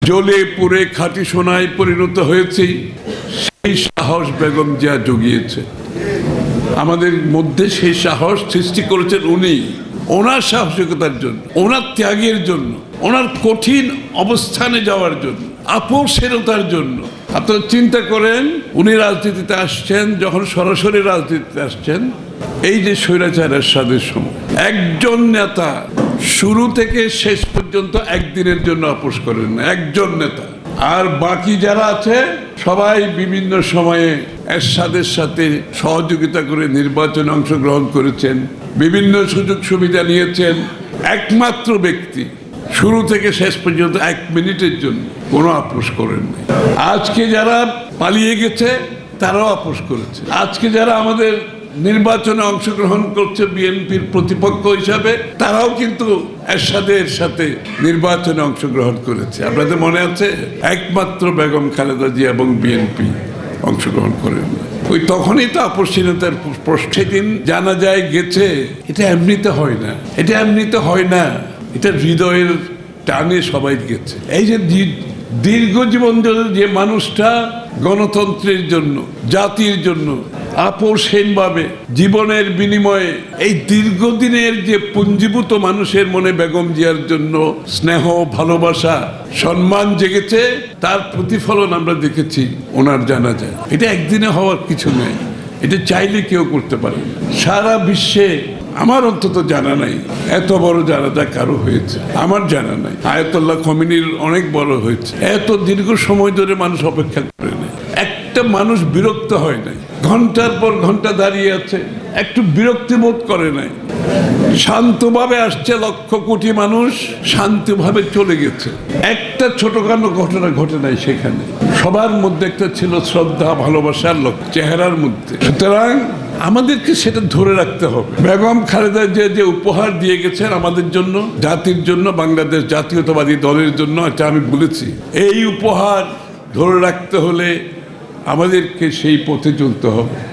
জ্বলে পুড়ে খাঁটি সোনায় পরিণত হয়েছে, সেই সাহস বেগম জিয়া জুগিয়েছে আমাদের মধ্যে। সেই সাহস সৃষ্টি করেছেন উনি, ওনার সাহসিকতার জন্য, ওনার ত্যাগের জন্য, ওনার কঠিন অবস্থানে যাওয়ার জন্য, আপোষেরতার জন্য। আপনারা চিন্তা করেন, উনি রাজনীতিতে আসছেন, যখন সরাসরি রাজনীতিতে আসছেন, এই যে স্বৈরাচার এরশাদের সময় একজন নেতা শুরু থেকে শেষ পর্যন্ত একদিনের জন্য আপোষ করেন না, একজন নেতা। আর বাকি যারা আছে সবাই বিভিন্ন সময়ে এরশাদের সাথে সহযোগিতা করে নির্বাচনে অংশগ্রহণ করেছেন, বিভিন্ন সুযোগ সুবিধা নিয়েছেন। একমাত্র ব্যক্তি শুরু থেকে শেষ পর্যন্ত এক মিনিটের জন্য কোনো আপোষ করেননি। আজকে যারা পালিয়ে গেছে তারাও আপোষ করেছে। আজকে যারা আমাদের নির্বাচনে অংশগ্রহণ করছে বিএনপির প্রতিপক্ষ হিসাবে, তারাও কিন্তু এরশাদের সাথে নির্বাচনে অংশগ্রহণ করেছে। আপনাদের মনে আছে? একমাত্র বেগম খালেদা জিয়া এবং বিএনপি অংশগ্রহণ করেন। ওই তখনই তো আপোষহীনতার প্রশ্নে দিন জানা যায় গেছে। এটা এমনিতে হয় না, এটা এমনিতে হয় না, এটা হৃদয়ের টানে সবাই গেছে। এই যে দীর্ঘ জীবন যে মানুষটা গণতন্ত্রের জন্য, জাতির জন্য আপোষহীনভাবে জীবনের বিনিময়ে এই দীর্ঘদিনের যে পুঞ্জীভূত মানুষের মনে বেগম জিয়ার জন্য স্নেহ, ভালোবাসা, সম্মান জেগেছে, তার প্রতিফলন আমরা দেখেছি ওনার জানাজায়। এটা একদিনে হওয়ার কিছু নেই, এটা চাইলে কেউ করতে পারে না। সারা বিশ্বে আমার অন্তত জানা নাই এত বড় জানাজা কারো হয়েছে, আমার জানা নাই। আয়াতুল্লাহ খোমেনির অনেক বড় হয়েছে। এত দীর্ঘ সময় ধরে মানুষ অপেক্ষা করে নেই, একটা মানুষ বিরক্ত হয় নাই, ঘন্টার পর ঘন্টা দাঁড়িয়ে আছে, একটু বিরক্তি বোধ করে নাই। শান্তভাবে আসছে লক্ষ কোটি মানুষ, শান্তভাবে চলে গেছে। একটা ছোটখাটো ঘটনা ঘটে নাই সেখানে। সবার মধ্যে একটা ছিল শ্রদ্ধা, ভালোবাসার চেহারার মধ্যে। সুতরাং আমাদেরকে সেটা ধরে রাখতে হবে। বেগম খালেদা জিয়া যে উপহার দিয়ে গেছেন আমাদের জন্য, জাতির জন্য, বাংলাদেশ জাতীয়তাবাদী দলের জন্য, এটা আমি বলেছি। এই উপহার ধরে রাখতে হলে আমাদেরকে সেই পথে চলতে হবে।